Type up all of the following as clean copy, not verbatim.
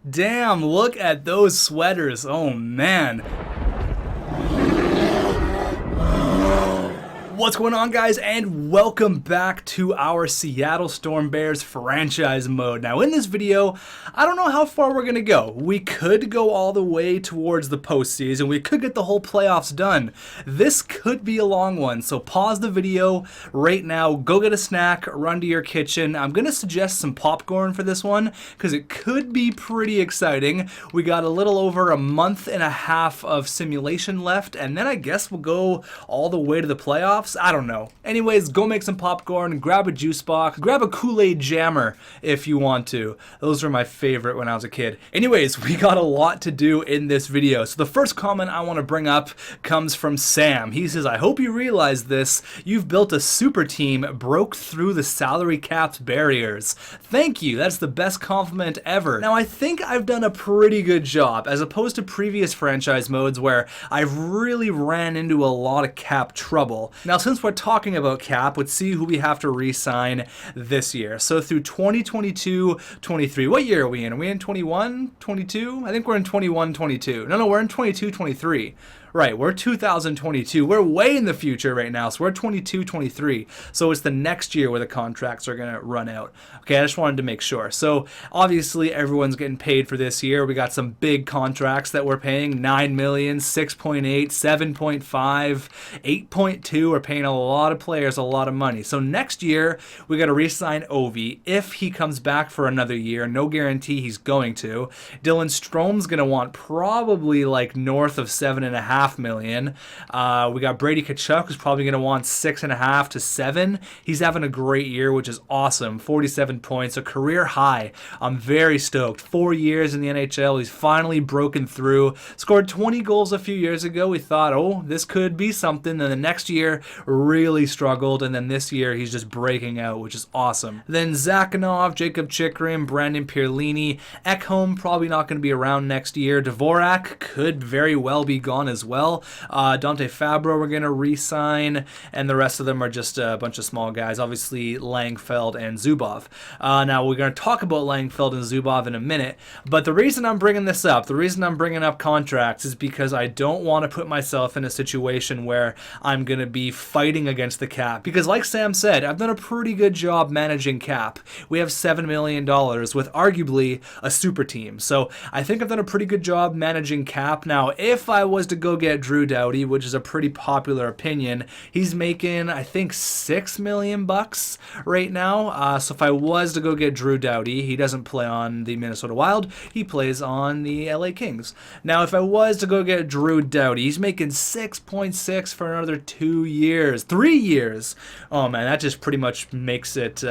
Damn, look at those sweaters. Oh man. What's going on, guys, and welcome back to our Seattle Storm Bears franchise mode. Now in this video, I don't know how far we're gonna go. We could go all the way towards the postseason. We could get the whole playoffs done. This could be a long one, so pause the video right now, go get a snack, run to your kitchen. I'm gonna suggest some popcorn for this one because it could be pretty exciting. We got a little over a month and a half of simulation left, and then I guess we'll go all the way to the playoffs. I don't know. Anyways, go make some popcorn, grab a juice box, grab a Kool-Aid jammer if you want to. Those were my favorite when I was a kid. Anyways, we got a lot to do in this video. So the first comment I want to bring up comes from Sam. He says, I hope you realize this. You've built a super team, broke through the salary cap's barriers. Thank you. That's the best compliment ever. Now, I think I've done a pretty good job as opposed to previous franchise modes where I've really ran into a lot of cap trouble. Now, since we're talking about cap, let's see who we have to re-sign this year. So through 2022-23, what year are we in? Are we in 21-22? I think we're in 21-22. No, we're in 22-23. Right, we're 2022. We're way in the future right now, so we're 22-23. So it's the next year where the contracts are going to run out. Okay, I just wanted to make sure. So obviously everyone's getting paid for this year. We got some big contracts that we're paying, 9 million, 6.8, 7.5, 8.2. We're paying a lot of players a lot of money. So next year we got to re-sign Ovi if he comes back for another year. No guarantee he's going to. Dylan Strome's going to want probably like north of 7.5 million. We got Brady Tkachuk, who's probably going to want 6.5 to 7. He's having a great year, which is awesome. 47 points, a career high. I'm very stoked. 4 years in the NHL. He's finally broken through. Scored 20 goals a few years ago. We thought, oh, this could be something. Then the next year really struggled, and then this year he's just breaking out, which is awesome. Then Zakhanov, Jacob Chikrin, Brandon Pierlini, Ekholm probably not going to be around next year. Dvorak could very well be gone as well. Dante Fabro we're going to re-sign, and the rest of them are just a bunch of small guys. Obviously Langfeld and Zubov. Now we're going to talk about Langfeld and Zubov in a minute, but the reason I'm bringing this up, the reason I'm bringing up contracts is because I don't want to put myself in a situation where I'm going to be fighting against the cap, because like Sam said, I've done a pretty good job managing cap. We have $7 million with arguably a super team, so I think I've done a pretty good job managing cap. Now if I was to go get Drew Doughty, which is a pretty popular opinion, he's making I think $6 million right now. So if I was to go get Drew Doughty, he doesn't play on the Minnesota Wild, he plays on the LA Kings. Now if I was to go get Drew Doughty, he's making 6.6 for another 2 years, 3 years. Oh man, that just pretty much makes it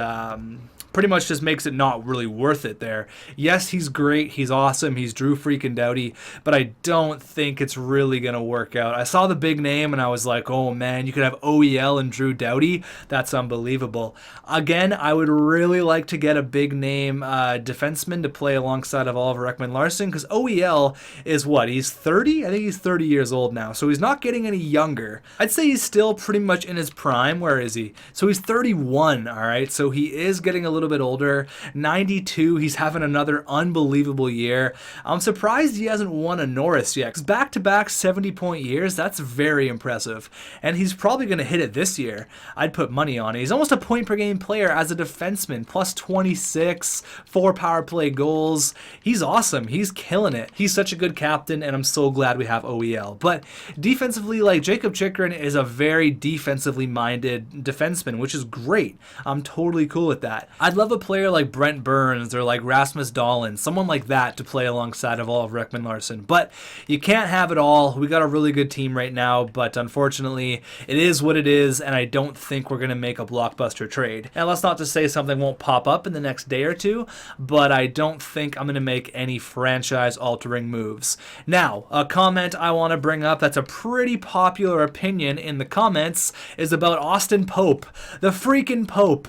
not really worth it there. Yes, he's great, he's awesome, he's Drew freaking Doughty, but I don't think it's really going to work out. I saw the big name and I was like, oh man, you could have OEL and Drew Doughty. That's unbelievable. Again, I would really like to get a big name defenseman to play alongside of Oliver Ekman-Larsson, because OEL is what, he's 30? I think he's 30 years old now, so he's not getting any younger. I'd say he's still pretty much in his prime. Where is he? So he's 31, all right? So he is getting a little bit older. 92, he's having another unbelievable year. I'm surprised he hasn't won a Norris yet, because back-to-back 70-point years, that's very impressive. And he's probably going to hit it this year. I'd put money on it. He's almost a point-per-game player as a defenseman, plus 26, 4 power play goals. He's awesome. He's killing it. He's such a good captain, and I'm so glad we have OEL. But defensively, like, Jacob Chikrin is a very defensively minded defenseman, which is great. I'm totally cool with that. I'd love a player like Brent Burns or like Rasmus Dahlin, someone like that to play alongside of Oliver Ekman-Larsson. But you can't have it all. We got a really good team right now, but unfortunately, it is what it is, and I don't think we're going to make a blockbuster trade. And that's not to say something won't pop up in the next day or two, but I don't think I'm going to make any franchise-altering moves. Now, a comment I want to bring up that's a pretty popular opinion in the comments is about Austin Pope, the freaking Pope.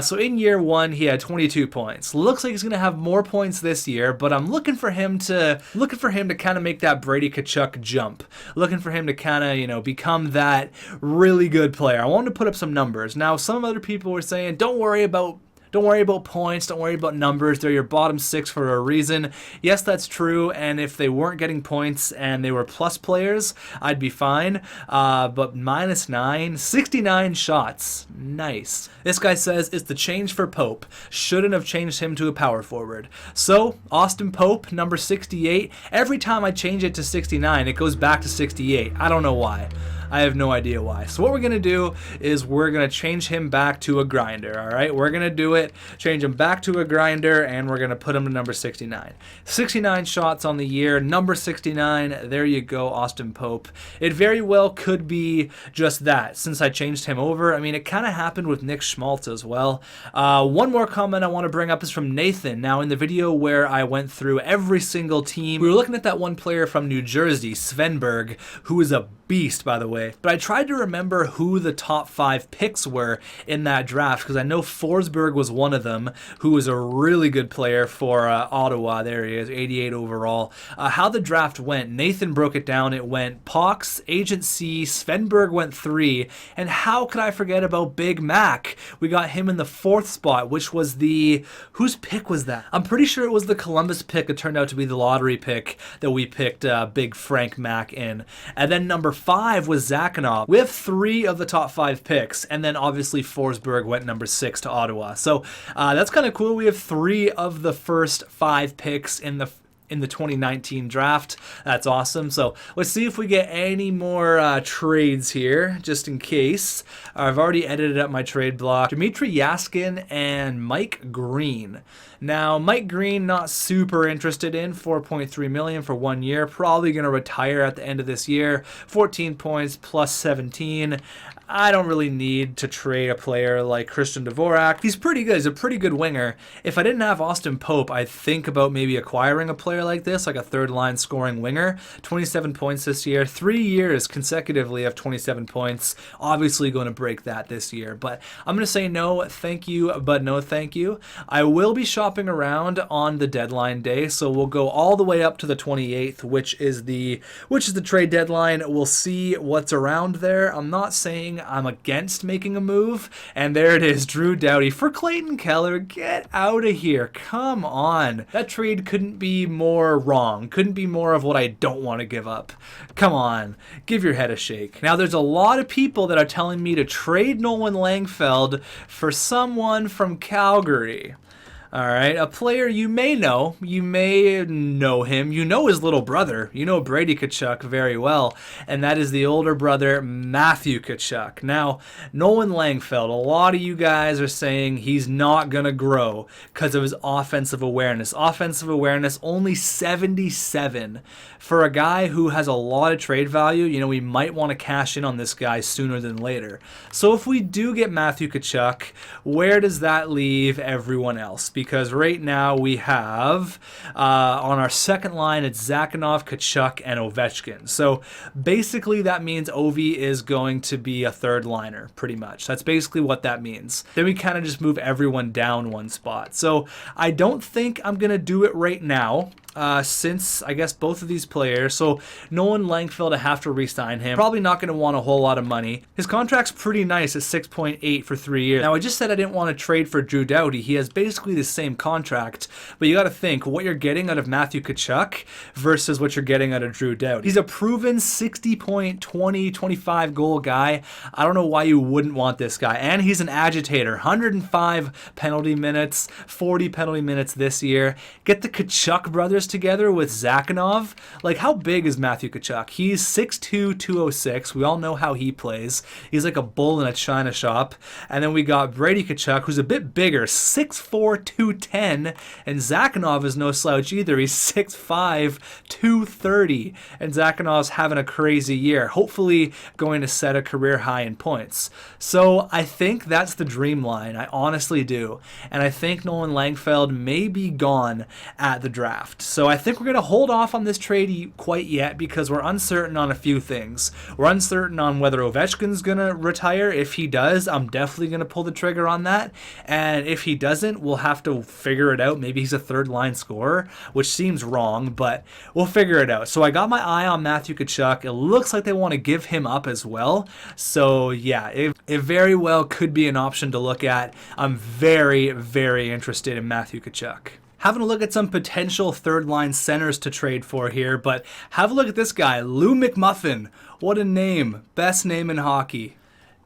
So in year one, he had 22 points. Looks like he's going to have more points this year, but I'm looking for him to kind of make that Brady Tkachuk jump. Looking for him to kind of, become that really good player. I wanted to put up some numbers. Now, some other people were saying, don't worry about don't worry about points, don't worry about numbers. They're your bottom 6 for a reason. Yes, that's true, and if they weren't getting points and they were plus players, I'd be fine. But -9, 69 shots. Nice. This guy says it's the change for Pope. Shouldn't have changed him to a power forward. So, Austin Pope, number 68. Every time I change it to 69, it goes back to 68. I don't know why. I have no idea why. So what we're going to do is we're going to change him back to a grinder, all right? We're going to do it, change him back to a grinder, and we're going to put him to number 69. 69 shots on the year, number 69. There you go, Austin Pope. It very well could be just that, since I changed him over. I mean, it kind of happened with Nick Schmaltz as well. One more comment I want to bring up is from Nathan. Now, in the video where I went through every single team, we were looking at that one player from New Jersey, Svenberg, who is a beast, by the way. But I tried to remember who the top 5 picks were in that draft, because I know Forsberg was one of them, who was a really good player for Ottawa. There he is, 88 overall. How the draft went, Nathan broke it down. It went Pox, Agent C, Svenberg went 3, and how could I forget about Big Mac? We got him in the 4th spot, which was the... whose pick was that? I'm pretty sure it was the Columbus pick. It turned out to be the lottery pick that we picked Big Frank Mac in. And then number 5 was Zakhanov. We have 3 of the top 5 picks, and then obviously Forsberg went number 6 to Ottawa. So that's kind of cool. We have 3 of the first 5 picks in the 2019 draft. That's awesome. So let's see if we get any more trades here, just in case. I've already edited up my trade block. Dmitry Yaskin and Mike Green. Now, Mike Green, not super interested in. 4.3 million for 1 year. Probably going to retire at the end of this year. 14 points plus 17. I don't really need to trade a player like Christian Dvorak. He's pretty good. He's a pretty good winger. If I didn't have Austin Pope, I'd think about maybe acquiring a player like this, like a third-line scoring winger. 27 points this year. 3 years consecutively of 27 points. Obviously going to break that this year. But I'm going to say no, thank you, but no thank you. I will be shopping around on the deadline day, so we'll go all the way up to the 28th, which is the trade deadline. We'll see what's around there. I'm not saying I'm against making a move, and there it is, Drew Doughty for Clayton Keller. Get out of here. Come on. That trade couldn't be more wrong. Couldn't be more of what I don't want to give up. Come on. Give your head a shake. Now, there's a lot of people that are telling me to trade Nolan Langfeld for someone from Calgary. All right, a player you may know him. You know his little brother. You know Brady Tkachuk very well, and that is the older brother, Matthew Tkachuk. Now, Nolan Langfeld, a lot of you guys are saying he's not going to grow because of his offensive awareness. Offensive awareness, only 77. For a guy who has a lot of trade value, you know, we might want to cash in on this guy sooner than later. So if we do get Matthew Tkachuk, where does that leave everyone else? Because right now we have, on our second line, it's Zakhanov, Tkachuk, and Ovechkin. So basically that means Ovi is going to be a third liner, pretty much. That's basically what that means. Then we kind of just move everyone down one spot. So I don't think I'm going to do it right now. Since, I guess, both of these players, so Nolan Langfeld, I have to re-sign him. Probably not going to want a whole lot of money. His contract's pretty nice at 6.8 for 3 years. Now, I just said I didn't want to trade for Drew Doughty. He has basically the same contract, but you got to think what you're getting out of Matthew Tkachuk versus what you're getting out of Drew Doughty. He's a proven 60-point, 20, 25 goal guy. I don't know why you wouldn't want this guy. And he's an agitator. 105 penalty minutes, 40 penalty minutes this year. Get the Tkachuk brothers together with Zakhanov. Like, how big is Matthew Tkachuk? He's 6'2", 206. We all know how he plays. He's like a bull in a china shop. And then we got Brady Tkachuk, who's a bit bigger, 6'4", 210. And Zakhanov is no slouch either. He's 6'5", 230. And Zakhanov's having a crazy year, hopefully going to set a career high in points. So I think that's the dream line. I honestly do. And I think Nolan Langfeld may be gone at the draft. So I think we're going to hold off on this trade quite yet because we're uncertain on a few things. We're uncertain on whether Ovechkin's going to retire. If he does, I'm definitely going to pull the trigger on that. And if he doesn't, we'll have to figure it out. Maybe he's a third line scorer, which seems wrong, but we'll figure it out. So I got my eye on Matthew Tkachuk. It looks like they want to give him up as well. So yeah, it very well could be an option to look at. I'm very, very interested in Matthew Tkachuk. Having a look at some potential third-line centers to trade for here, but have a look at this guy, Lou McMuffin. What a name. Best name in hockey.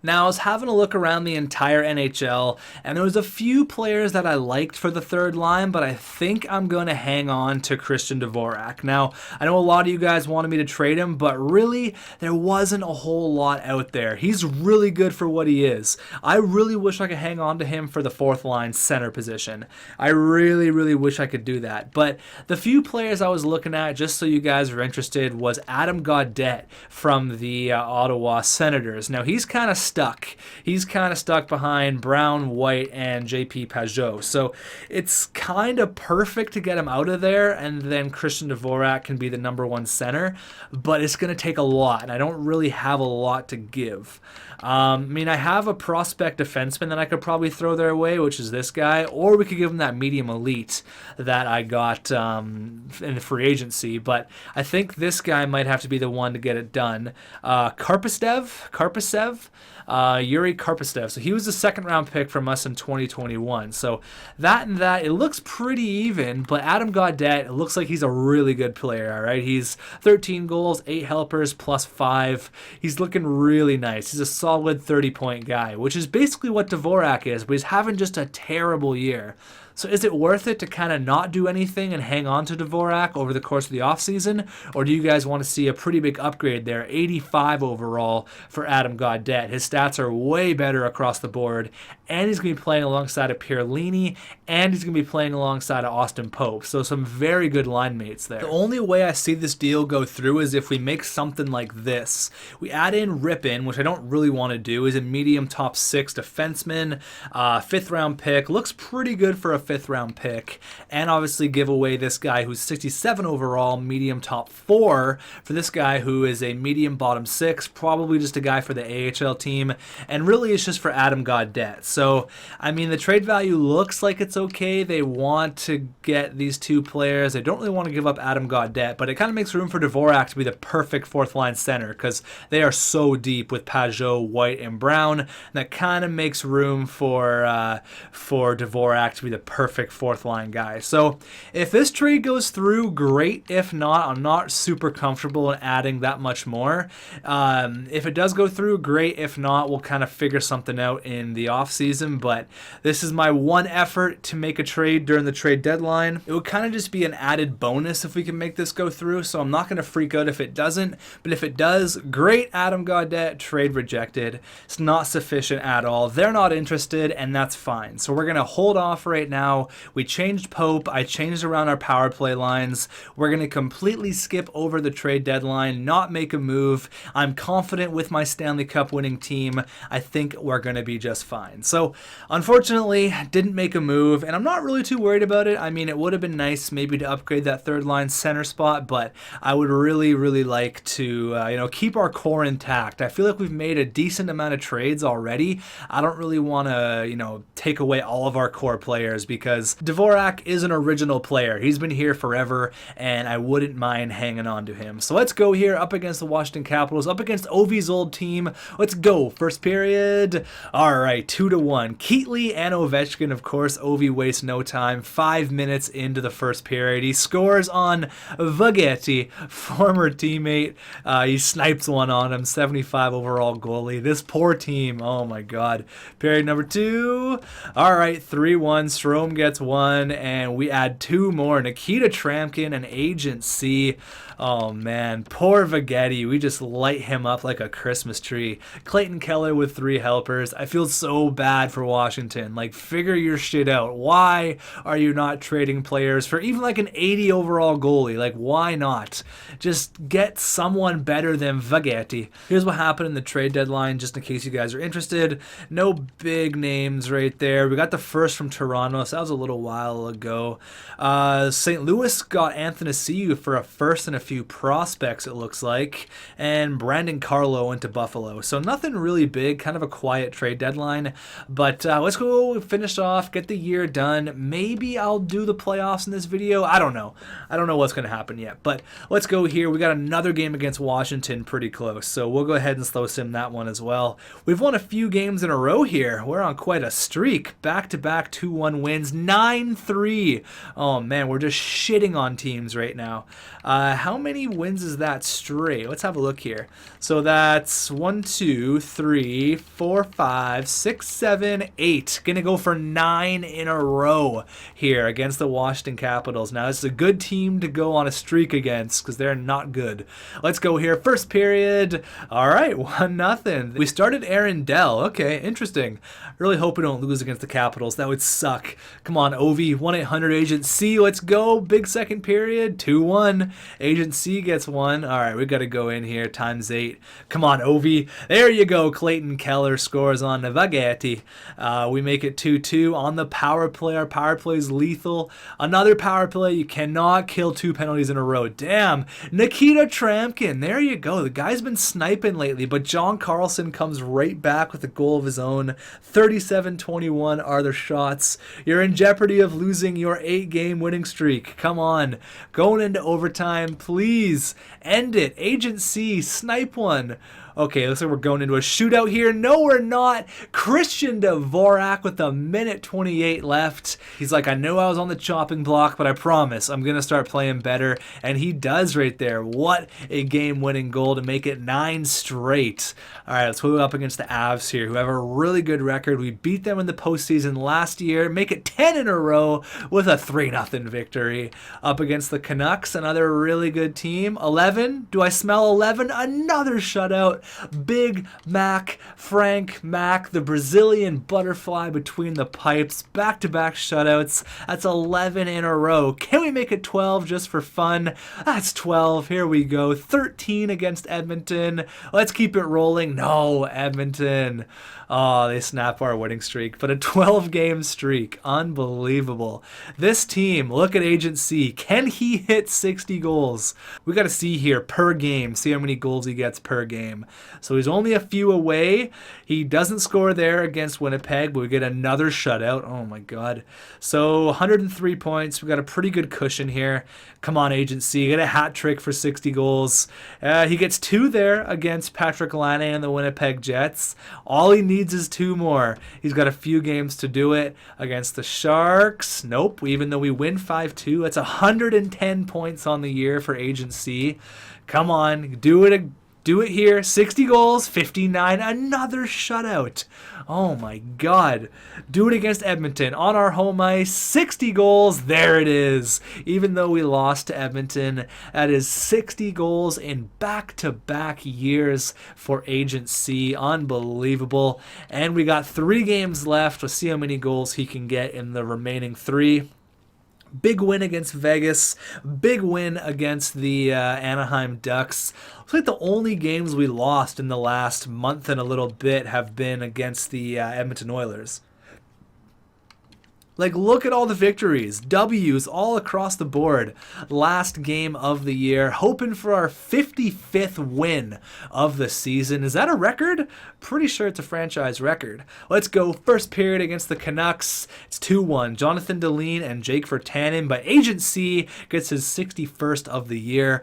Now, I was having a look around the entire NHL, and there was a few players that I liked for the third line, but I think I'm going to hang on to Christian Dvorak. Now, I know a lot of you guys wanted me to trade him, but really, there wasn't a whole lot out there. He's really good for what he is. I really wish I could hang on to him for the fourth line center position. I really, really wish I could do that. But the few players I was looking at, just so you guys are interested, was Adam Gaudette from the Ottawa Senators. Now, he's kind of stuck. He's kind of stuck behind Brown, White, and JP Pajot. So it's kind of perfect to get him out of there, and then Christian Dvorak can be the #1 center, but it's going to take a lot, and I don't really have a lot to give. I mean, I have a prospect defenseman that I could probably throw their way, which is this guy, or we could give him that medium elite that I got in the free agency, but I think this guy might have to be the one to get it done. Karpasev, Yuri Karpastev. So he was a second-round pick from us in 2021. So that, it looks pretty even, but Adam Gaudette, it looks like he's a really good player, all right? He's 13 goals, 8 helpers, +5. He's looking really nice. He's a solid 30-point guy, which is basically what Dvorak is, but he's having just a terrible year. So is it worth it to kind of not do anything and hang on to Dvorak over the course of the offseason? Or do you guys want to see a pretty big upgrade there? 85 overall for Adam Gaudette. His stats are way better across the board. And he's going to be playing alongside of Pierlini. And he's going to be playing alongside of Austin Pope. So some very good line mates there. The only way I see this deal go through is if we make something like this. We add in Ripon, which I don't really want to do. He's a medium top 6 defenseman. 5th round pick. Looks pretty good for a 5th round pick, and obviously give away this guy who's 67 overall, medium top 4 for this guy who is a medium bottom 6, probably just a guy for the AHL team, and really it's just for Adam Gaudette. So I mean, the trade value looks like it's okay. They want to get these two players. They don't really want to give up Adam Gaudette, but it kind of makes room for Dvorak to be the perfect fourth line center because they are so deep with Pajot, White, and Brown, and that kind of makes room for Dvorak to be the perfect fourth line guy. So if this trade goes through, great. If not, I'm not super comfortable in adding that much more. If it does go through, great. If not, we'll kind of figure something out in the offseason. But this is my one effort to make a trade during the trade deadline. It would kind of just be an added bonus if we can make this go through. So I'm not going to freak out if it doesn't. But if it does, great. Adam Gaudette, trade rejected. It's not sufficient at all. They're not interested, and that's fine. So we're going to hold off right now. We changed Pope. I changed around our power play lines. We're going to completely skip over the trade deadline, not make a move. I'm confident with my Stanley Cup winning team. I think we're going to be just fine. So unfortunately, didn't make a move, and I'm not really too worried about it. I mean, it would have been nice maybe to upgrade that third line center spot, but I would really, really like to keep our core intact. I feel like we've made a decent amount of trades already. I don't really want to, take away all of our core players because Dvorak is an original player. He's been here forever, and I wouldn't mind hanging on to him. So let's go here up against the Washington Capitals, up against Ovi's old team. Let's go. First period. All right, 2-1. Keatley and Ovechkin, of course. Ovi wastes no time. 5 minutes into the first period. He scores on Vagetti, former teammate. He snipes one on him. 75 overall goalie. This poor team. Oh, my God. Period number 2. All right, 3-1. Strome gets 1, and we add 2 more. Nikita Tramkin and Agent C. Oh, man. Poor Vagetti. We just light him up like a Christmas tree. Clayton Keller with 3 helpers. I feel so bad bad for Washington. Like, figure your shit out. Why are you not trading players for even like an 80 overall goalie? Like, why not? Just get someone better than Vagetti. Here's what happened in the trade deadline, just in case you guys are interested. No big names right there. We got the first from Toronto, so that was a little while ago. St. Louis got Anthony Ciu for a first and a few prospects, it looks like, and Brandon Carlo went to Buffalo. So nothing really big, kind of a quiet trade deadline. But let's go finish off, get the year done. Maybe I'll do the playoffs in this video. I don't know. I don't know what's going to happen yet. But let's go here. We got another game against Washington pretty close. So we'll go ahead and slow sim that one as well. We've won a few games in a row here. We're on quite a streak. Back-to-back 2-1 wins. 9-3. Oh, man, we're just shitting on teams right now. How many wins is that straight? Let's have a look here. So that's 1, 2, 3, 4, 5, 6, 7, 8. Gonna go for 9 in a row here against the Washington Capitals. Now, this is a good team to go on a streak against because they're not good. Let's go here. First period. All right, 1-0. We started Aaron Dell. Okay, interesting. Really hope we don't lose against the Capitals. That would suck. Come on, Ovi. 1-800-Agent C. Let's go. Big second period. 2-1. Agent C gets one. All right, we got to go in here. Times 8. Come on, Ovi. There you go. Clayton Keller scores on Vagetti. We make it 2-2 on the power play. Our power play is lethal. Another power play. You cannot kill 2 penalties in a row. Damn. Nikita Tramkin. There you go. The guy's been sniping lately, but John Carlson comes right back with a goal of his own. 37-21 are the shots. You're in jeopardy of losing your 8-game winning streak. Come on. Going into overtime. Please end it. Agent C, snipe one. Okay, looks like we're going into a shootout here. No, we're not. Christian Dvorak with 1:28 left. He's like, I know I was on the chopping block, but I promise I'm going to start playing better. And he does right there. What a game-winning goal to make it 9 straight. All right, let's move up against the Avs here, who have a really good record. We beat them in the postseason last year. Make it 10 in a row with a 3-0 victory. Up against the Canucks, another really good team. 11. Do I smell 11? Another shutout. Big Mac, Frank Mac, the Brazilian butterfly between the pipes, back-to-back shutouts. That's 11 in a row. Can we make it 12 just for fun? That's 12. Here we go. 13 against Edmonton. Let's keep it rolling. No, Edmonton. Oh, they snap our winning streak, but a 12-game streak. Unbelievable. This team, look at Agent C. Can he hit 60 goals? We got to see here per game, see how many goals he gets per game. So he's only a few away. He doesn't score there against Winnipeg, but we get another shutout. Oh, my God. So 103 points. We got a pretty good cushion here. Come on, Agent C. Get a hat trick for 60 goals. He gets 2 there against Patrick Laine and the Winnipeg Jets. All he needs is 2 more. He's got a few games to do it against the Sharks. Nope. Even though we win 5-2, that's 110 points on the year for Agent C. Come on, do it here. 60 goals, 59, another shutout. Oh my God. Do it against Edmonton on our home ice. 60 goals. There it is. Even though we lost to Edmonton, that is 60 goals in back-to-back years for Agent C. Unbelievable. And we got 3 games left. We'll see how many goals he can get in the remaining 3. Big win against Vegas. Big win against the Anaheim Ducks. Looks like the only games we lost in the last month and a little bit have been against the Edmonton Oilers. Like, look at all the victories, W's all across the board. Last game of the year, hoping for our 55th win of the season. Is that a record? Pretty sure it's a franchise record. Let's go. First period against the Canucks. It's 2-1. Jonathan Deline and Jake Virtanen, but Agent C gets his 61st of the year.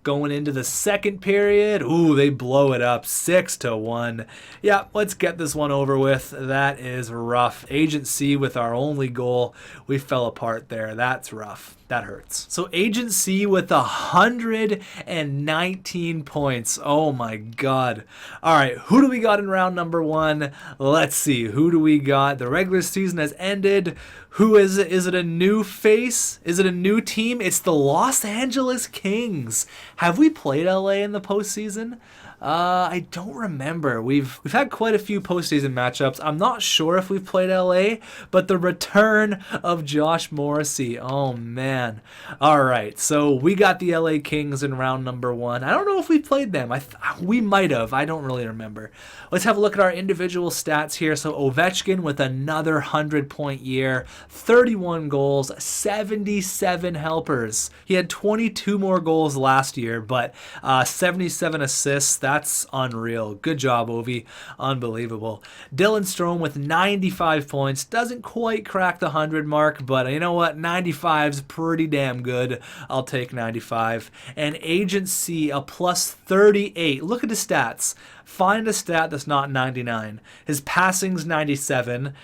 Going into the second period, ooh, they blow it up 6-1. Yeah, let's get this one over with. That is rough. Agent C with our only goal. We fell apart there. That's rough. That hurts. So Agent C with 119 points. Oh my God. All right, who do we got in round number 1? Let's see. Who do we got? The regular season has ended. Who is it? Is it a new face? Is it a new team? It's the Los Angeles Kings. Have we played LA in the postseason? I don't remember. We've had quite a few postseason matchups. I'm not sure if we've played LA, but the return of Josh Morrissey. Oh man. All right, so we got the LA Kings in round number 1. I don't know if we played them. We might have. I don't really remember. Let's have a look at our individual stats here. So Ovechkin with another 100-point year, 31 goals, 77 helpers. He had 22 more goals last year, but 77 assists. That's unreal. Good job, Ovi. Unbelievable. Dylan Strome with 95 points. Doesn't quite crack the 100 mark, but you know what? 95's pretty damn good. I'll take 95. And Agent C, a plus 38. Look at his stats. Find a stat that's not 99. His passing's 97.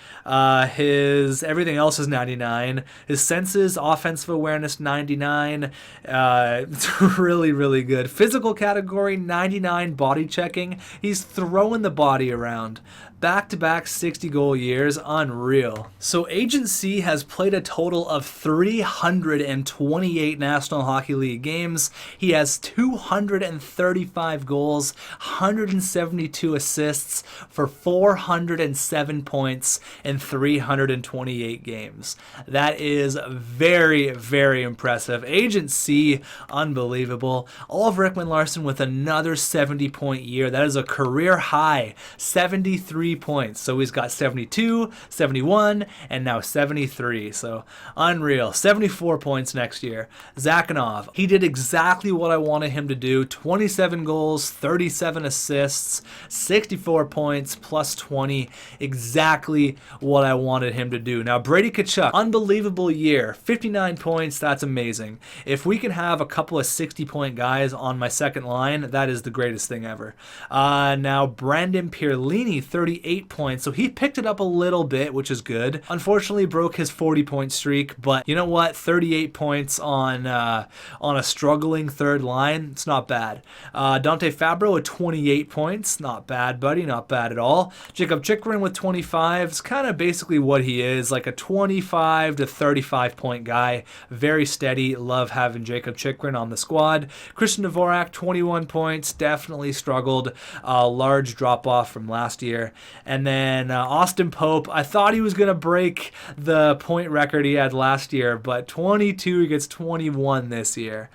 His everything else is 99. His senses, offensive awareness, 99. It's really, really good. Physical category, 99. Body checking. He's throwing the body around. Back-to-back 60-goal years, unreal. So Agent C has played a total of 328 National Hockey League games. He has 235 goals, 172 assists for 407 points in 328 games. That is very, very impressive. Agent C, unbelievable. Oliver Ekman-Larsson with another 70-point year. That is a career high, 73 points. So he's got 72, 71, and now 73. So unreal. 74 points next year. Zakhanov, he did exactly what I wanted him to do. 27 goals, 37 assists, 64 points, plus 20. Exactly what I wanted him to do. Now Brady Tkachuk, unbelievable year. 59 points. That's amazing. If we can have a couple of 60-point guys on my second line, that is the greatest thing ever. Now Brandon Pierlini, 38 points, so he picked it up a little bit, which is good. Unfortunately broke his 40-point streak, but you know what, 38 points on a struggling third line, it's not bad. Dante Fabro with 28 points, not bad, buddy, not bad at all. Jacob Chychrun with 25, it's kind of basically what he is, like a 25 to 35 point guy, very steady. Love having Jacob Chychrun on the squad. Christian Dvorak, 21 points, definitely struggled, large drop off from last year. And then Austin Pope, I thought he was going to break the point record he had last year, but 22, he gets 21 this year.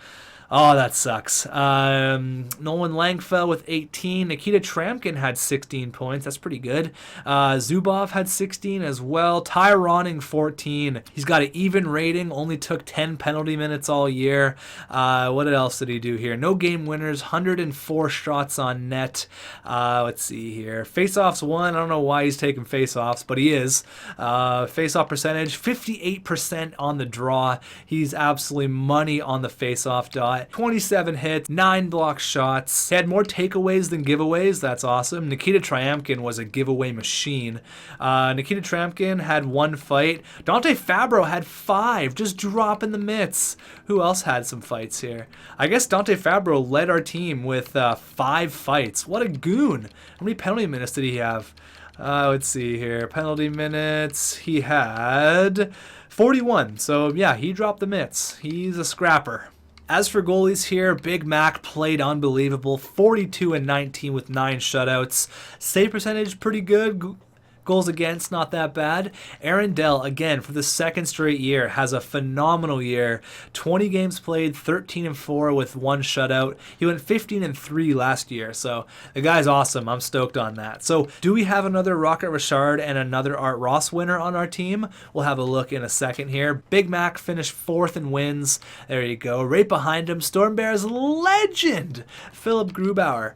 Oh, that sucks. Nolan Langfeld with 18. Nikita Tramkin had 16 points. That's pretty good. Zubov had 16 as well. Ty Ronning, 14. He's got an even rating. Only took 10 penalty minutes all year. What else did he do here? No game winners. 104 shots on net. Let's see here. Faceoffs won. I don't know why he's taking faceoffs, but he is. Faceoff percentage, 58% on the draw. He's absolutely money on the faceoff dot. 27 hits, 9 block shots. He had more takeaways than giveaways. That's awesome. Nikita Tryamkin was a giveaway machine. Nikita Tryamkin had 1 fight. Dante Fabro had 5, just dropping the mitts. Who else had some fights here? I guess Dante Fabro led our team with 5 fights. What a goon. How many penalty minutes did he have? Let's see here. Penalty minutes. He had 41. So yeah, he dropped the mitts. He's a scrapper. As for goalies here, Big Mac played unbelievable. 42 and 19 with 9 shutouts. Save percentage, pretty good. Goals against, not that bad. Aaron Dell, again, for the second straight year, has a phenomenal year. 20 games played, 13-4 with 1 shutout. He went 15-3 last year, so the guy's awesome. I'm stoked on that. So do we have another Rocket Richard and another Art Ross winner on our team? We'll have a look in a second here. Big Mac finished 4th in wins. There you go. Right behind him, Storm Bears legend, Philip Grubauer.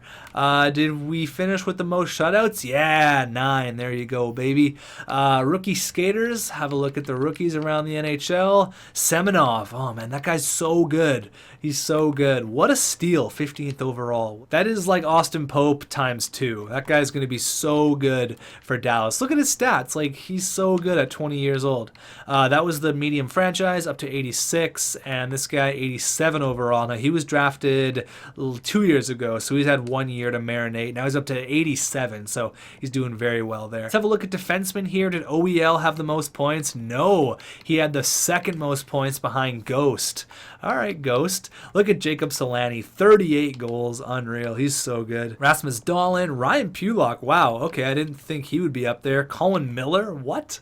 Did we finish with the most shutouts? Yeah, 9. There you go, baby. Rookie skaters. Have a look at the rookies around the NHL. Semenov. Oh, man, that guy's so good. He's so good. What a steal, 15th overall. That is like Austin Pope times 2. That guy's going to be so good for Dallas. Look at his stats. Like, he's so good at 20 years old. That was the medium franchise up to 86, and this guy 87 overall. Now, he was drafted 2 years ago, so he's had 1 year to marinate. Now he's up to 87, so he's doing very well there. Let's have a look at defensemen here. Did OEL have the most points? No. He had the second most points behind Ghost. All right, Ghost. Look at Jacob Solani, 38 goals. Unreal. He's so good. Rasmus Dahlin, Ryan Pulock. Wow. Okay, I didn't think he would be up there. Colin Miller. What?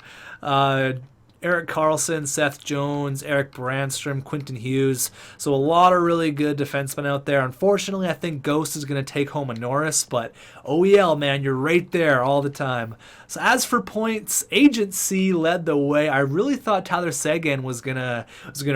Eric Carlson, Seth Jones, Eric Brandstrom, Quentin Hughes. So a lot of really good defensemen out there. Unfortunately, I think Ghost is going to take home a Norris, but OEL, man, you're right there all the time. So as for points, Agent C led the way. I really thought Tyler Seguin was gonna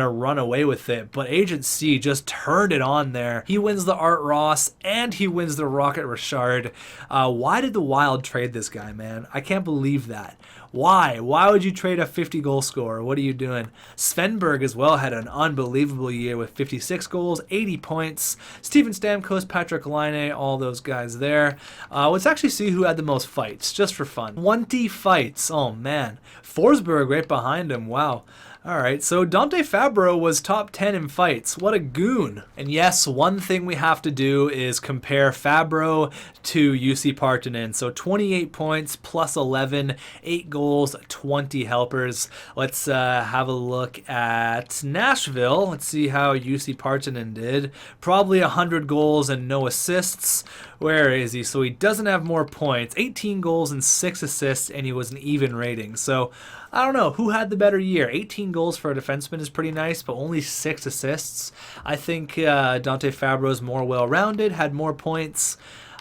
run away with it, but Agent C just turned it on there. He wins the Art Ross and he wins the Rocket Richard. Why did the Wild trade this guy, man? I can't believe that. Why? Why would you trade a 50-goal scorer? What are you doing? Svenberg as well had an unbelievable year with 56 goals, 80 points. Steven Stamkos, Patrick Laine, all those guys there. Let's actually see who had the most fights, just for fun. 20 fights. Oh, man. Forsberg right behind him. Wow. All right, so Dante Fabro was top 10 in fights. What a goon. And yes, one thing we have to do is compare Fabro to UC Partanen. So 28 points plus 11, 8 goals, 20 helpers. Let's have a look at Nashville. Let's see how UC Partanen did. Probably 100 goals and no assists. Where is he? So he doesn't have more points. 18 goals and 6 assists, and he was an even rating. So I don't know who had the better year. 18 goals for a defenseman is pretty nice, but only 6 assists. I think Dante Fabro's more well-rounded, had more points.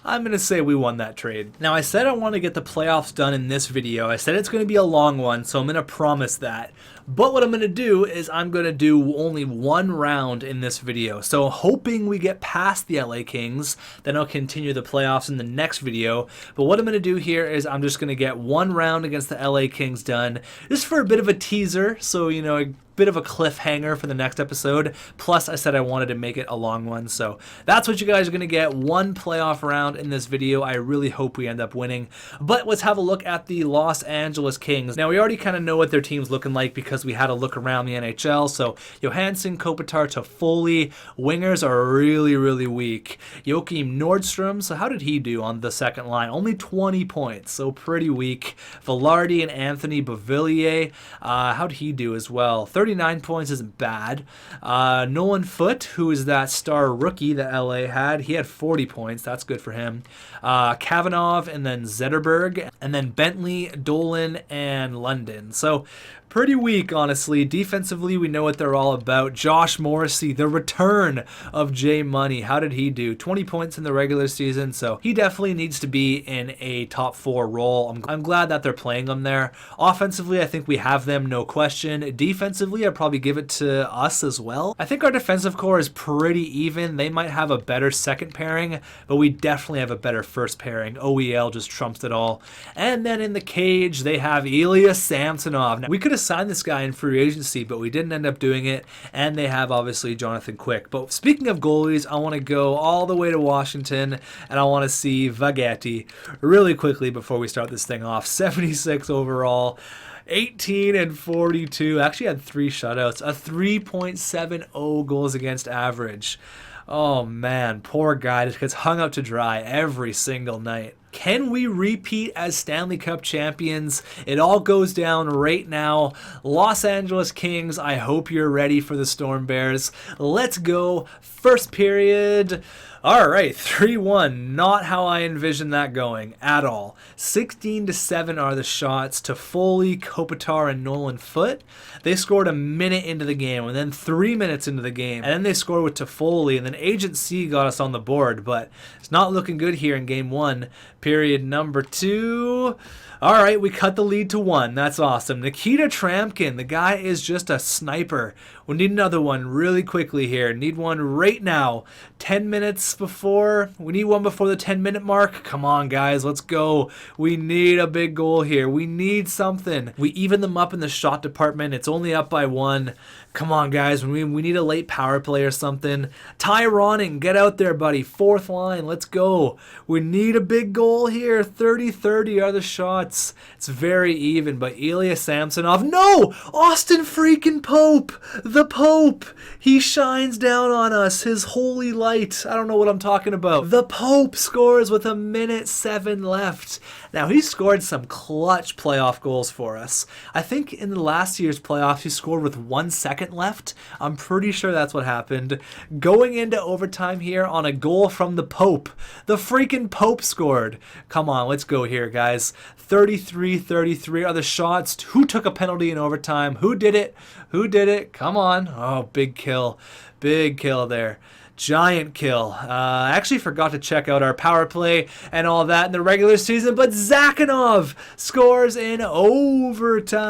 I'm going to say we won that trade. Now, I said I want to get the playoffs done in this video. I said it's going to be a long one, so I'm going to promise that. But what I'm going to do is I'm going to do only one round in this video. So hoping we get past the LA Kings, then I'll continue the playoffs in the next video. But what I'm going to do here is I'm just going to get one round against the LA Kings done, just for a bit of a teaser. So, you know, a bit of a cliffhanger for the next episode. Plus, I said I wanted to make it a long one. So that's what you guys are going to get. One playoff round in this video. I really hope we end up winning. But let's have a look at the Los Angeles Kings. Now, we already kind of know what their team's looking like because we had a look around the NHL. So Johansson, Kopitar, Toffoli. Wingers are really, really weak. Joachim Nordstrom. So how did he do on the second line? Only 20 points. So pretty weak. Velarde and Anthony Beauvillier. How did he do as well? 39 points isn't bad. Nolan Foote, who is that star rookie that LA had, he had 40 points. That's good for him. Kavanagh and then Zetterberg, and then Bentley, Dolan, and London. So pretty weak, honestly. Defensively, we know what they're all about. Josh Morrissey, the return of Jay Money. How did he do? 20 points in the regular season, so he definitely needs to be in a top 4 role. I'm glad that they're playing him there. Offensively, I think we have them, no question. Defensively, I'd probably give it to us as well. I think our defensive core is pretty even. They might have a better second pairing, but we definitely have a better first pairing. OEL just trumps it all. And then in the cage, they have Ilya Samsonov. Now, we could have signed this guy in free agency, but we didn't end up doing it. And they have obviously Jonathan Quick. But speaking of goalies, I want to go all the way to Washington and I want to see Vagatti really quickly before we start this thing off. 76 overall. 18 and 42. Actually had 3 shutouts. A 3.70 goals against average. Oh man, poor guy just gets hung up to dry every single night. Can we repeat as Stanley Cup champions? It all goes down right now. Los Angeles Kings, I hope you're ready for the Storm Bears. Let's go. First period. All right, 3-1. Not how I envisioned that going at all. 16-7 are the shots to Foley, Kopitar, and Nolan Foote. They scored a minute into the game, and then 3 minutes into the game, and then they scored with Toffoli, and then Agent C got us on the board, but it's not looking good here in Game 1. Period number 2. All right, we cut the lead to 1. That's awesome. Nikita Tramkin, the guy is just a sniper. We need another one really quickly here. Need one right now. 10 minutes before. We need one before the 10-minute mark. Come on, guys. Let's go. We need a big goal here. We need something. We even them up in the shot department. It's only up by 1. Come on, guys. We need a late power play or something. Ty Ronning, get out there, buddy. 4th line. Let's go. We need a big goal here. 30-30 are the shots. It's very even, but Ilya Samsonov. No! Austin freaking Pope! The Pope! He shines down on us, his holy light. I don't know what I'm talking about. The Pope scores with 1:07 left. Now, he scored some clutch playoff goals for us. I think in the last year's playoffs, he scored with 1 second left. I'm pretty sure that's what happened. Going into overtime here on a goal from the Pope. The freaking Pope scored. Come on, let's go here, guys. 33-33 are the shots. Who took a penalty in overtime? Who did it? Who did it? Come on. Oh, big kill. Big kill there. Giant kill. I actually forgot to check out our power play and all that in the regular season, but Zakhanov scores in overtime.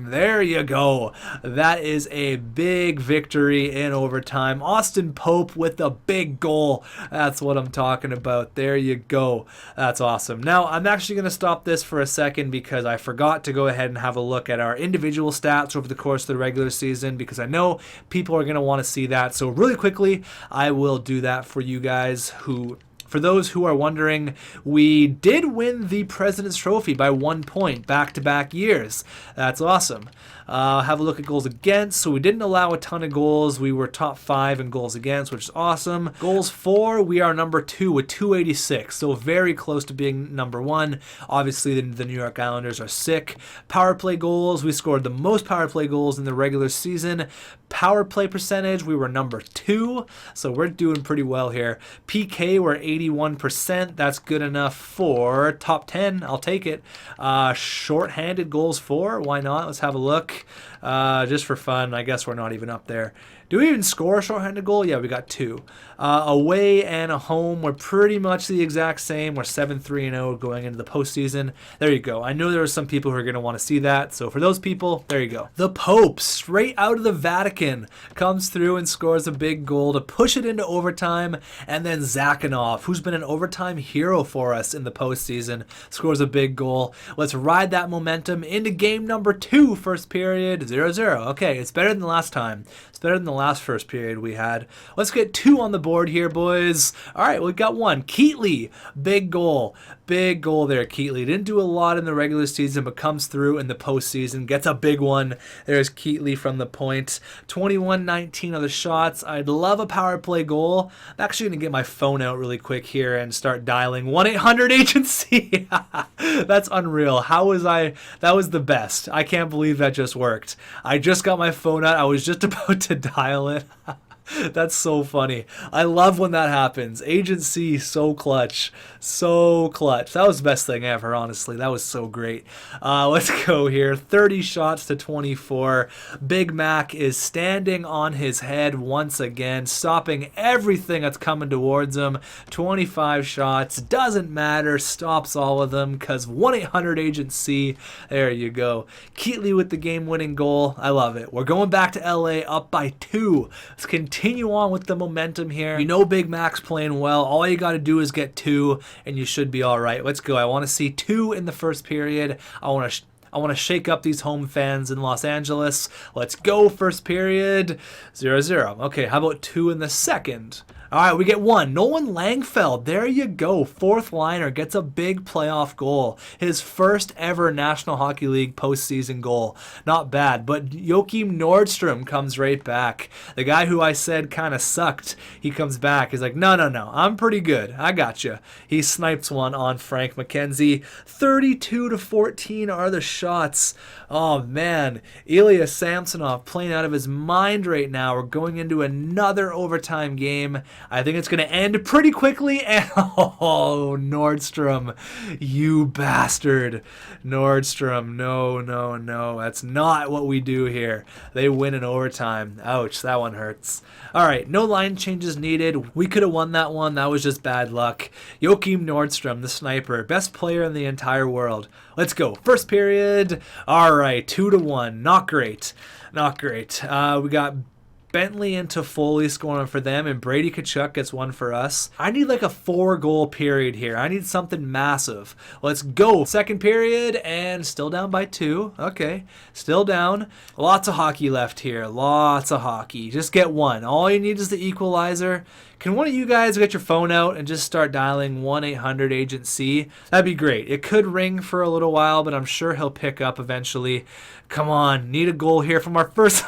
There you go. That is a big victory in overtime. Austin Pope with the big goal. That's what I'm talking about. There you go. That's awesome. Now, I'm actually going to stop this for a second because I forgot to go ahead and have a look at our individual stats over the course of the regular season because I know people are going to want to see that. So really quickly, I will do that for you guys for those who are wondering, we did win the President's Trophy by 1 point back-to-back years. That's awesome. Have a look at goals against. So we didn't allow a ton of goals. We were top 5 in goals against, which is awesome. Goals for, we are number 2 with 286. So very close to being number 1. Obviously, the New York Islanders are sick. Power play goals, we scored the most power play goals in the regular season. Power play percentage, we were number 2. So we're doing pretty well here. PK, we're 81%. That's good enough for top 10. I'll take it. Shorthanded goals for, why not? Let's have a look. Just for fun. I guess we're not even up there. Do we even score a shorthanded goal? Yeah, we got 2. Away and a home, we're pretty much the exact same. We're 7-3-0 going into the postseason. There you go. I know there are some people who are going to want to see that. So for those people, there you go. The Pope, straight out of the Vatican, comes through and scores a big goal to push it into overtime. And then Zakhanov, who's been an overtime hero for us in the postseason, scores a big goal. Let's ride that momentum into game number 2, first period, 0-0. Okay, it's better than the last time. It's better than the last first period we had. Let's get 2 on the board here, boys. All right, we got 1. Keatley, big goal. Big goal there, Keatley. Didn't do a lot in the regular season, but comes through in the postseason. Gets a big one. There's Keatley from the point. 21-19 are the shots. I'd love a power play goal. I'm actually going to get my phone out really quick here and start dialing 1-800-AGENCY. That's unreal. How was I? That was the best. I can't believe that just worked. I just got my phone out. I was just about to dial it. That's so funny. I love when that happens. Agency, so clutch. So clutch. That was the best thing ever, honestly. That was so great. Let's go here. 30 shots to 24. Big Mac is standing on his head once again, stopping everything that's coming towards him. 25 shots. Doesn't matter. Stops all of them because 1-800-AGENCY. There you go. Keatley with the game-winning goal. I love it. We're going back to LA up by 2. Let's continue on with the momentum here. You know Big Mac's playing well. All you got to do is get 2 and you should be all right. Let's go. I want to see 2 in the first period. I want to shake up these home fans in Los Angeles. Let's go. First period, 0-0. Okay, how about 2 in the second? All right, we get 1. Nolan Langfeld, there you go. 4th liner, gets a big playoff goal. His first ever National Hockey League postseason goal. Not bad, but Joachim Nordstrom comes right back. The guy who I said kind of sucked, he comes back. He's like, no, I'm pretty good. I got you. He snipes one on Frank McKenzie. 32-14 are the shots. Oh, man. Ilya Samsonov playing out of his mind right now. We're going into another overtime game. I think it's going to end pretty quickly. And oh, Nordstrom, you bastard. Nordstrom, no. That's not what we do here. They win in overtime. Ouch, that one hurts. All right, no line changes needed. We could have won that one. That was just bad luck. Joachim Nordstrom, the sniper, best player in the entire world. Let's go. First period. All right, 2-1. Not great. We got Bentley and Toffoli scoring for them, and Brady Tkachuk gets 1 for us. I need like a 4-goal period here. I need something massive. Let's go. Second period, and still down by 2. Okay, still down. Lots of hockey left here. Lots of hockey. Just get 1. All you need is the equalizer. Can one of you guys get your phone out and just start dialing 1-800-AGENCY? That'd be great. It could ring for a little while, but I'm sure he'll pick up eventually. Come on, need a goal here from our first...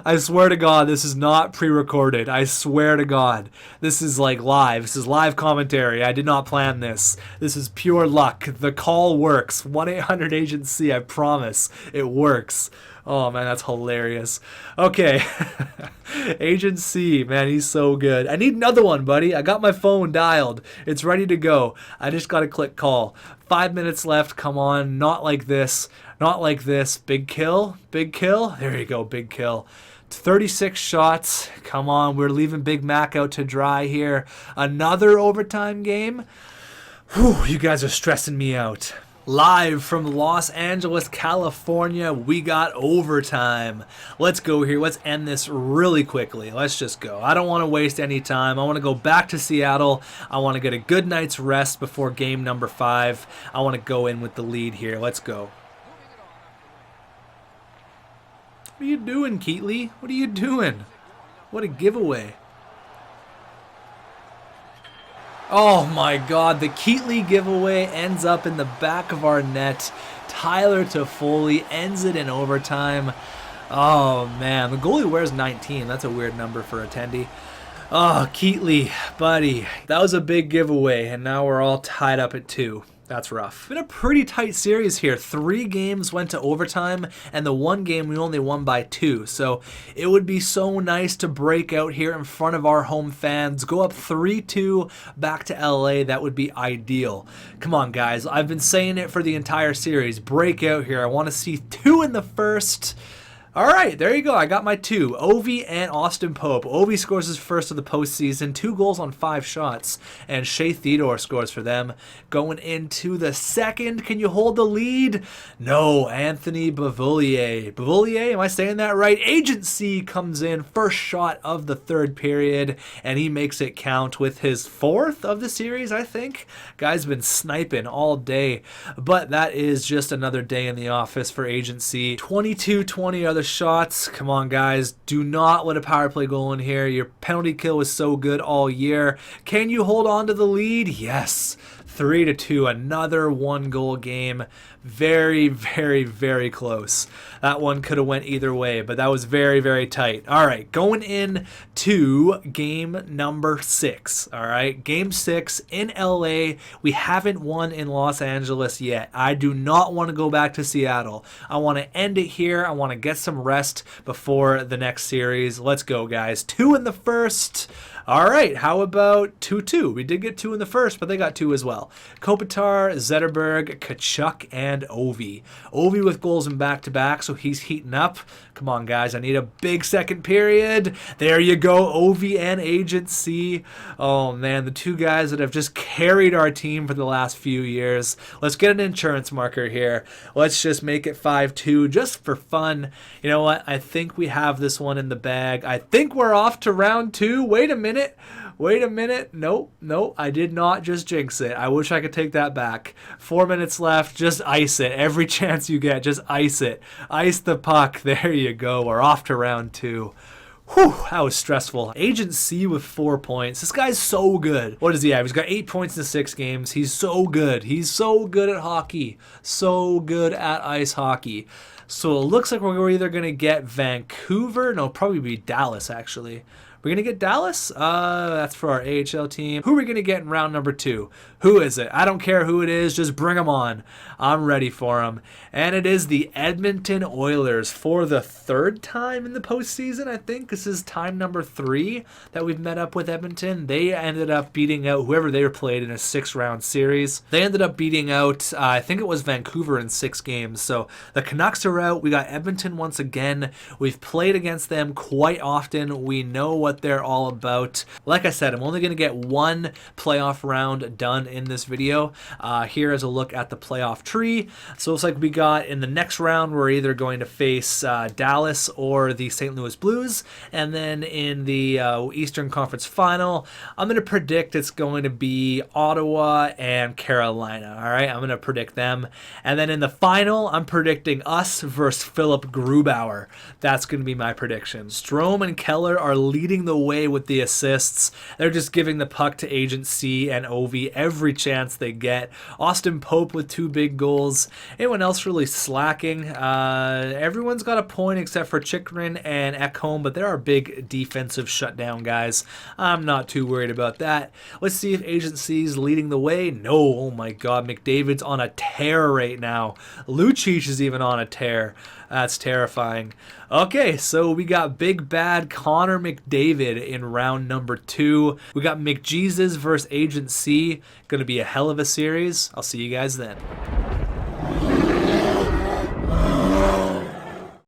I swear to God, this is not pre-recorded. I swear to God. This is like live. This is live commentary. I did not plan this. This is pure luck. The call works. 1-800-AGENT-C. I promise. It works. Oh, man, that's hilarious. Okay. Agent C, man, he's so good. I need another one, buddy. I got my phone dialed. It's ready to go. I just got to click call. 5 minutes left. Come on. Not like this. Not like this. Big kill. Big kill. There you go. Big kill. 36 shots. Come on. We're leaving Big Mac out to dry here. Another overtime game. Whew, you guys are stressing me out. Live from Los Angeles, California, we got overtime. Let's go here. Let's end this really quickly. Let's just go. I don't want to waste any time. I want to go back to Seattle. I want to get a good night's rest before game number 5. I want to go in with the lead here. Let's go. What are you doing, Keatley? What are you doing? What a giveaway. Oh my God, the Keatley giveaway ends up in the back of our net. Tyler Toffoli ends it in overtime. Oh man, the goalie wears 19. That's a weird number for attendee. Oh, Keatley, buddy. That was a big giveaway, and now we're all tied up at 2. That's rough. Been a pretty tight series here. 3 games went to overtime, and the 1 game we only won by 2. So it would be so nice to break out here in front of our home fans, go up 3-2 back to LA. That would be ideal. Come on, guys. I've been saying it for the entire series. Break out here. I want to see 2 in the first. All right, there you go. I got my 2. Ovi and Austin Pope. Ovi scores his first of the postseason, 2 goals on 5 shots, and Shea Theodore scores for them. Going into the second, can you hold the lead? No, Anthony Beauvillier. Beauvillier, am I saying that right? Agent C comes in, first shot of the 3rd period, and he makes it count with his 4th of the series, I think. Guy's been sniping all day, but that is just another day in the office for Agent C. 22-20 other shots. Come on, guys. Do not let a power play goal in here. Your penalty kill was so good all year. Can you hold on to the lead? Yes. 3-2. Another 1-goal game. Very, very, very close. That one could have went either way, but that was very, very tight. All right, going in to game number 6. All right, game 6 in LA. We haven't won in Los Angeles yet. I do not want to go back to Seattle. I want to end it here. I want to get some rest before the next series. Let's go, guys. 2 in the first. All right, how about 2-2? We did get 2 in the first, but they got 2 as well. Kopitar, Zetterberg, Kachuk, and Ovi. Ovi with goals in back-to-back, so he's heating up. Come on, guys. I need a big second period. There you go, Ovi and Agent C. Oh, man, the 2 guys that have just carried our team for the last few years. Let's get an insurance marker here. Let's just make it 5-2 just for fun. You know what? I think we have this one in the bag. I think we're off to round 2. Wait a minute. Wait a minute. Nope. I did not just jinx it. I wish I could take that back. 4 minutes left. Just ice it. Every chance you get, just ice it. Ice the puck. There you go. We're off to round 2. Whew, that was stressful. Agent C with 4 points. This guy's so good. What does he have? He's got 8 points in 6 games. He's so good. He's so good at hockey. So good at ice hockey. So it looks like we're either going to get Vancouver. No, probably be Dallas, actually. We're going to get Dallas? That's for our AHL team. Who are we going to get in round number 2? Who is it? I don't care who it is. Just bring them on. I'm ready for them. And it is the Edmonton Oilers for the 3rd time in the postseason, I think. This is time number 3 that we've met up with Edmonton. They ended up beating out whoever they were played in a 6-round series. They ended up beating out, I think it was Vancouver in 6 games. So the Canucks are out. We got Edmonton once again. We've played against them quite often. We know what they're all about. Like I said, I'm only going to get 1 playoff round done in this video. Here is a look at the playoff tree. So it looks like we got in the next round, we're either going to face Dallas or the St. Louis Blues. And then in the Eastern Conference Final, I'm going to predict it's going to be Ottawa and Carolina. All right, I'm going to predict them. And then in the final, I'm predicting us versus Philip Grubauer. That's going to be my prediction. Strome and Keller are leading leading the way with the assists. They're just giving the puck to Agent C and Ovi every chance they get. Austin Pope with 2 big goals. Anyone else really slacking? Everyone's got a point except for Chikrin and Ekholm, but there are big defensive shutdown guys. I'm not too worried about that. Let's see if Agent C's leading the way. No, oh my god, McDavid's on a tear right now. Lucic is even on a tear. That's terrifying. Okay, so we got big bad Connor McDavid in round number 2. We got McJesus versus Agent C. Gonna be a hell of a series. I'll see you guys then.